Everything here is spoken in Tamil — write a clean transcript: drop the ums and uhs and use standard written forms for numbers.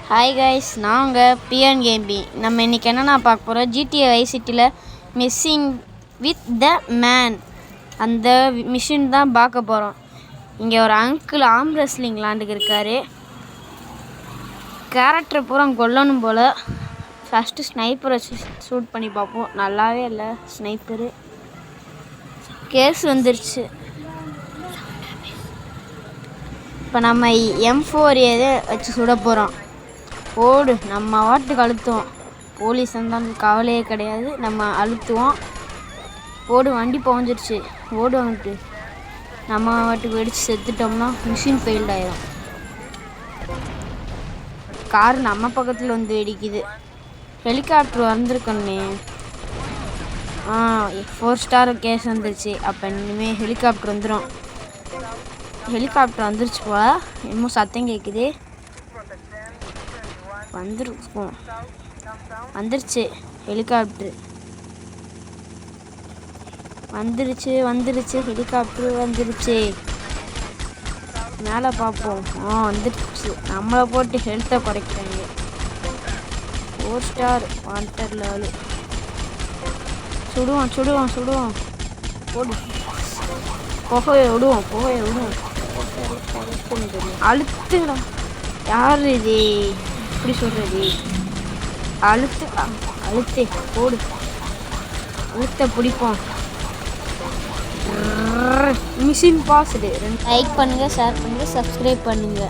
ஹாய் கைஸ், நான் உங்கள் பிஎன் கேம்பி. நம்ம இன்றைக்கி என்னென்னா பார்க்க போகிறோம், GTA வைஸ் சிட்டியில் மிஸ்ஸிங் வித் த மேன் அந்த மிஷின் தான் பார்க்க போகிறோம். இங்கே ஒரு அங்கிள் ஆர்ம் ரெஸ்லிங் விளாண்டுக்கு இருக்கார். கேரக்டரை பூரா கொல்லணும் போல். ஃபஸ்ட்டு ஸ்னைப்பரை வச்சு ஷூட் பண்ணி பார்ப்போம். நல்லாவே இல்லை ஸ்னைப்பரு. கேஸ் வந்துருச்சு. இப்போ நம்ம M4 வச்சு சுட போகிறோம். ஓடு, நம்ம வாட்டுக்கு அழுத்துவோம். போலீஸ் இருந்தாலும் கவலையே கிடையாது, நம்ம அழுத்துவோம். ஓடு, வண்டி புகஞ்சிருச்சு. ஓடு வந்துட்டு நம்ம வாட்டுக்கு வெடித்து செத்துட்டோம்னா மிஷின் ஃபெயில்ட் ஆயிடும். கார் நம்ம பக்கத்தில் வந்து வெடிக்குது. ஹெலிகாப்டர் வந்திருக்கணுமே. 4 ஸ்டார் கேஸ் வந்துருச்சு. அப்போ இனிமேல் ஹெலிகாப்டர் வந்துடும். ஹெலிகாப்டர் வந்துருச்சு போல். இன்னும் சத்தம் கேட்குது. வந்துருச்சு ஹெலிகாப்டர். வந்துருச்சு ஹெலிகாப்டர் வந்துருச்சு. மேலே பார்ப்போம். வந்துருச்சு. நம்மளை போட்டு ஹெல்த்தை குறைக்கிறாங்க. 4 ஸ்டார் வாண்டர் லெவலு. சுடுவோம். போடு, புகையை விடுவோம். அழுத்துங்கடா. யார் இது இப்படி சொல்கிறது? அழுத்து போடு. அழுத்த பிடிப்போம். Machine passed. லைக் பண்ணுங்கள், ஷேர் பண்ணுங்கள், சப்ஸ்கிரைப் பண்ணுங்கள்.